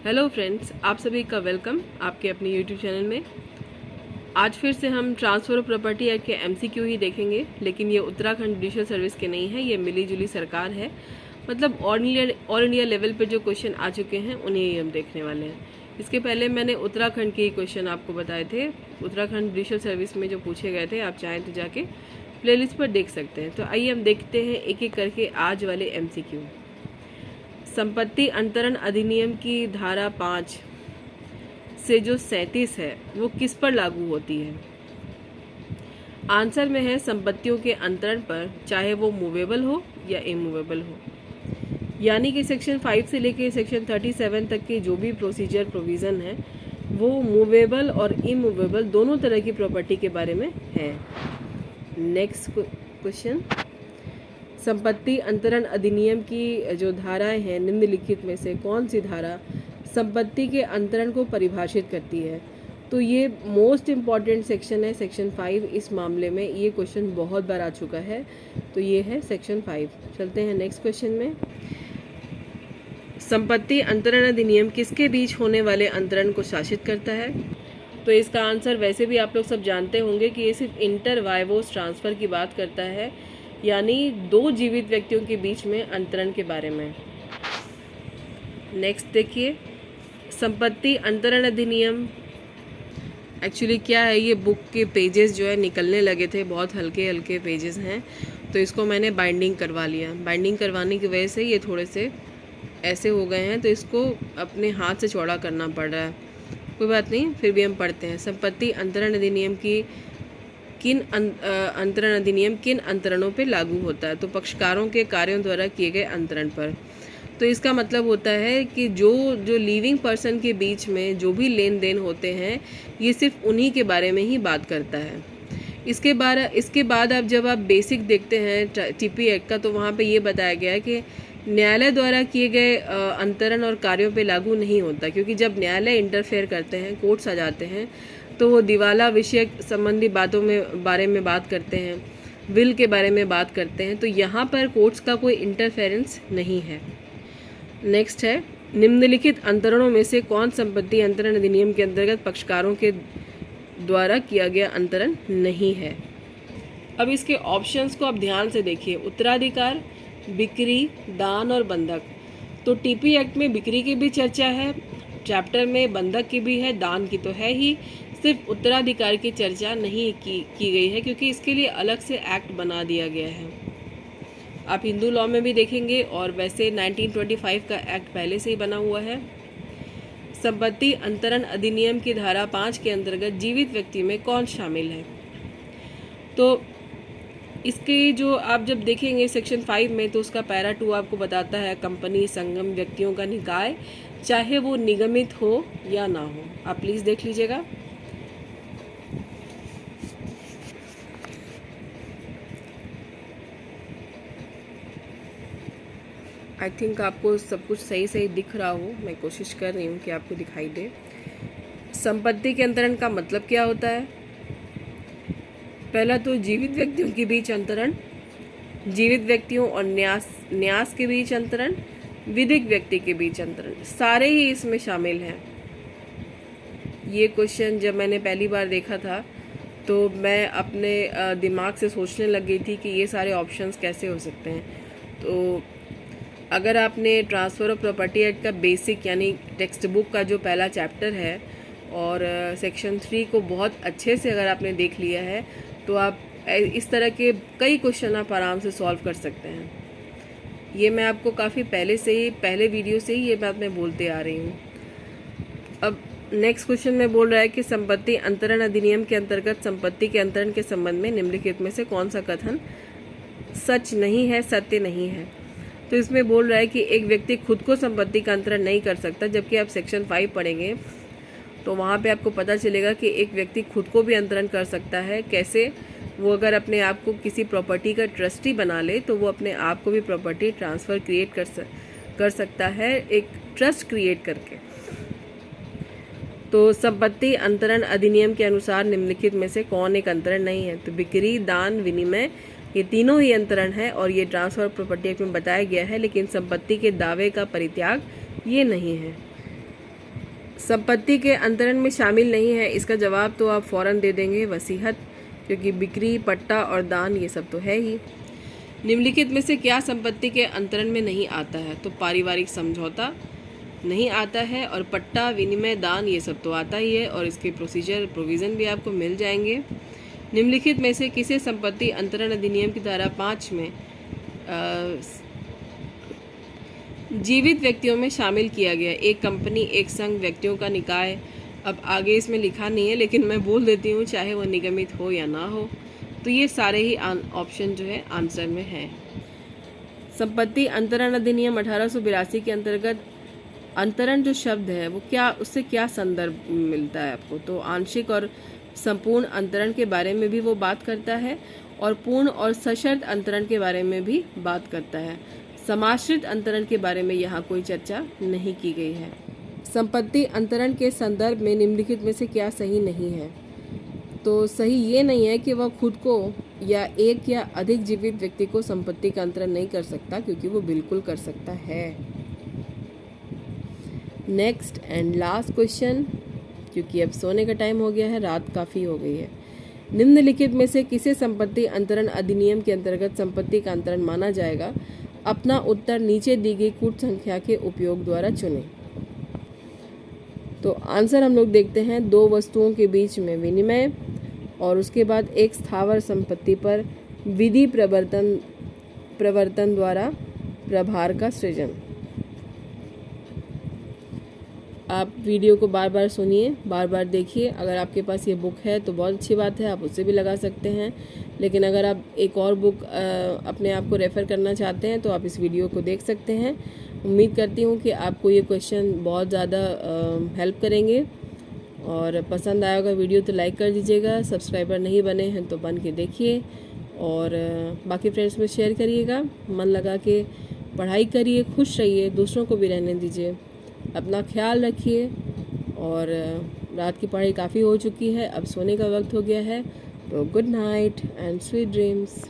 Hello friends, आप सभी का वेलकम आपके अपने यूट्यूब चैनल में। आज फिर से हम ट्रांसफ़र ऑफ प्रॉपर्टी एक्ट के एमसीक्यू ही देखेंगे, लेकिन ये उत्तराखंड जुडिशल सर्विस के नहीं है, ये मिली जुली सरकार है। मतलब ऑल इंडिया लेवल पे जो क्वेश्चन आ चुके हैं उन्हें ही हम देखने वाले हैं। इसके पहले मैंने उत्तराखंड के ही क्वेश्चन आपको बताए थे। उत्तराखंड जुडिशल सर्विस में जो पूछे गए थे, आप चाहें तो जाके प्लेलिस्ट पर देख सकते हैं। तो आइए हम देखते हैं एक एक करके आज वाले एमसीक्यू। संपत्ति अंतरण अधिनियम की धारा 5 से जो 37 है वो किस पर लागू होती है? आंसर में है संपत्तियों के अंतरण पर, चाहे वो मूवेबल हो या इमूवेबल हो। यानी कि सेक्शन 5 से लेके सेक्शन 37 तक के जो भी प्रोसीजर प्रोविज़न है वो मूवेबल और इमूवेबल दोनों तरह की प्रॉपर्टी के बारे में है। नेक्स्ट क्वेश्चन, संपत्ति अंतरण अधिनियम की जो धाराएं हैं निम्नलिखित में से कौन सी धारा संपत्ति के अंतरण को परिभाषित करती है? तो ये मोस्ट इम्पॉर्टेंट सेक्शन है, सेक्शन 5। इस मामले में ये क्वेश्चन बहुत बार आ चुका है, तो ये है सेक्शन 5। चलते हैं नेक्स्ट क्वेश्चन में। संपत्ति अंतरण अधिनियम किसके बीच होने वाले अंतरण को शासित करता है? तो इसका आंसर वैसे भी आप लोग सब जानते होंगे कि ये सिर्फ इंटर वाइवोस ट्रांसफ़र की बात करता है, यानी दो जीवित व्यक्तियों के बीच में अंतरण के बारे में। नेक्स्ट देखिए, संपत्ति अंतरण अधिनियम एक्चुअली क्या है? ये बुक के पेजेस जो है निकलने लगे थे, बहुत हल्के हल्के पेजेस हैं, तो इसको मैंने बाइंडिंग करवा लिया। बाइंडिंग करवाने की वजह से ये थोड़े से ऐसे हो गए हैं, तो इसको अपने हाथ से चौड़ा करना पड़ रहा है। कोई बात नहीं, फिर भी हम पढ़ते हैं। संपत्ति अंतरण अधिनियम की अंतरण अधिनियम किन अंतरणों पर लागू होता है? तो पक्षकारों के कार्यों द्वारा किए गए अंतरण पर। तो इसका मतलब होता है कि जो लिविंग पर्सन के बीच में जो भी लेन देन होते हैं, ये सिर्फ उन्हीं के बारे में ही बात करता है। इसके बाद अब जब आप बेसिक देखते हैं टीपी एक्ट का, तो वहाँ पे ये बताया गया है कि न्यायालय द्वारा किए गए अंतरण और कार्यों पे लागू नहीं होता, क्योंकि जब न्यायालय इंटरफेयर करते हैं, कोर्ट्स आ जाते हैं, तो वो दिवाला विषय संबंधी बारे में बात करते हैं, विल के बारे में बात करते हैं, तो यहाँ पर कोर्ट्स का कोई इंटरफेरेंस नहीं है। नेक्स्ट है, निम्नलिखित अंतरणों में से कौन संपत्ति अंतरण अधिनियम के अंतर्गत पक्षकारों के द्वारा किया गया अंतरण नहीं है? अब इसके ऑप्शंस को आप ध्यान से देखिए। उत्तराधिकार, बिक्री, दान और बंधक। तो टीपी एक्ट में बिक्री की भी चर्चा है, चैप्टर में बंधक की भी है, दान की तो है ही, सिर्फ उत्तराधिकार की चर्चा नहीं की गई है, क्योंकि इसके लिए अलग से एक्ट बना दिया गया है। आप हिंदू लॉ में भी देखेंगे, और वैसे 1925 का एक्ट पहले से ही बना हुआ है। संपत्ति अंतरण अधिनियम की धारा 5 के अंतर्गत जीवित व्यक्ति में कौन शामिल है? तो इसके जो आप जब देखेंगे सेक्शन 5 में, तो उसका पैरा 2 आपको बताता है कंपनी, संगम, व्यक्तियों का निकाय, चाहे वो निगमित हो या ना हो। आप प्लीज़ देख लीजिएगा। आई थिंक आपको सब कुछ सही सही दिख रहा हो, मैं कोशिश कर रही हूँ कि आपको दिखाई दे। संपत्ति के अंतरण का मतलब क्या होता है? पहला तो जीवित व्यक्तियों के बीच अंतरण, जीवित व्यक्तियों और न्यास के बीच अंतरण, विधिक व्यक्ति के बीच अंतरण, सारे ही इसमें शामिल हैं। ये क्वेश्चन जब मैंने पहली बार देखा था, तो मैं अपने दिमाग से सोचने लग गई थी कि ये सारे ऑप्शंस कैसे हो सकते हैं। तो अगर आपने ट्रांसफ़र ऑफ प्रॉपर्टी एक्ट का बेसिक यानी टेक्स्ट बुक का जो पहला चैप्टर है और सेक्शन 3 को बहुत अच्छे से अगर आपने देख लिया है, तो आप इस तरह के कई क्वेश्चन आप आराम से सॉल्व कर सकते हैं। ये मैं आपको काफ़ी पहले वीडियो से ही ये बात मैं बोलते आ रही हूँ। अब नेक्स्ट क्वेश्चन में बोल रहा है कि संपत्ति अंतरण अधिनियम के अंतर्गत संपत्ति के अंतरण के संबंध में निम्नलिखित में से कौन सा कथन सच नहीं है, सत्य नहीं है? तो इसमें बोल रहा है कि एक व्यक्ति खुद को संपत्ति का अंतरण नहीं कर सकता, जबकि आप सेक्शन 5 पढ़ेंगे तो वहाँ पे आपको पता चलेगा कि एक व्यक्ति खुद को भी अंतरण कर सकता है। कैसे? वो अगर अपने आप को किसी प्रॉपर्टी का ट्रस्टी बना ले, तो वो अपने आप को भी प्रॉपर्टी ट्रांसफ़र क्रिएट कर सकता है, एक ट्रस्ट क्रिएट करके। तो संपत्ति अंतरण अधिनियम के अनुसार निम्नलिखित में से कौन एक अंतरण नहीं है? तो बिक्री, दान, विनिमय, ये तीनों ही अंतरण है, और ये ट्रांसफ़र प्रॉपर्टी एक्ट में बताया गया है, लेकिन संपत्ति के दावे का परित्याग ये नहीं है। संपत्ति के अंतरण में शामिल नहीं है, इसका जवाब तो आप फ़ौरन दे देंगे वसीयत, क्योंकि बिक्री, पट्टा और दान ये सब तो है ही। निम्नलिखित में से क्या संपत्ति के अंतरण में नहीं आता है? तो पारिवारिक समझौता नहीं आता है, और पट्टा, विनिमय, दान ये सब तो आता ही है, और इसके प्रोविज़न भी आपको मिल जाएंगे। निम्नलिखित में से किसे संपत्ति अंतरण अधिनियम की धारा 5 में जीवित व्यक्तियों में शामिल किया गया? एक कंपनी, एक संघ, व्यक्तियों का निकाय। अब आगे इसमें लिखा नहीं है, लेकिन मैं बोल देती हूँ, चाहे वो निगमित हो या ना हो। तो ये सारे ही ऑप्शन जो है आंसर में है। संपत्ति अंतरण अधिनियम 1882 के अंतर्गत अंतरण जो शब्द है वो क्या, उससे क्या संदर्भ मिलता है आपको? तो आंशिक और संपूर्ण अंतरण के बारे में भी वो बात करता है, और पूर्ण और सशर्त अंतरण के बारे में भी बात करता है। समाश्रित अंतरण के बारे में यहाँ कोई चर्चा नहीं की गई है। संपत्ति अंतरण के संदर्भ में निम्नलिखित में से क्या सही नहीं है? तो सही ये नहीं है कि वह खुद को या एक या अधिक जीवित व्यक्ति को संपत्ति का अंतरण नहीं कर सकता, क्योंकि वो बिल्कुल कर सकता है। नेक्स्ट एंड लास्ट क्वेश्चन, क्योंकि अब सोने का टाइम हो गया है, रात काफ़ी हो गई है। निम्नलिखित में से किसे संपत्ति अंतरण अधिनियम के अंतर्गत संपत्ति का अंतरण माना जाएगा? अपना उत्तर नीचे दी गई कूट संख्या के उपयोग द्वारा चुनें। तो आंसर हम लोग देखते हैं, दो वस्तुओं के बीच में विनिमय, और उसके बाद एक स्थावर संपत्ति पर विधि प्रवर्तन द्वारा प्रभार का सृजन। आप वीडियो को बार बार सुनिए, बार बार देखिए। अगर आपके पास ये बुक है तो बहुत अच्छी बात है, आप उससे भी लगा सकते हैं, लेकिन अगर आप एक और बुक अपने आप को रेफ़र करना चाहते हैं तो आप इस वीडियो को देख सकते हैं। उम्मीद करती हूँ कि आपको ये क्वेश्चन बहुत ज़्यादा हेल्प करेंगे, और पसंद आया होगा वीडियो तो लाइक कर दीजिएगा। सब्सक्राइबर नहीं बने हैं तो बन के देखिए, और बाकी फ्रेंड्स में शेयर करिएगा। मन लगा के पढ़ाई करिए, खुश रहिए, दूसरों को भी रहने दीजिए। अपना ख्याल रखिए, और रात की पढ़ाई काफ़ी हो चुकी है, अब सोने का वक्त हो गया है। तो good night and sweet dreams.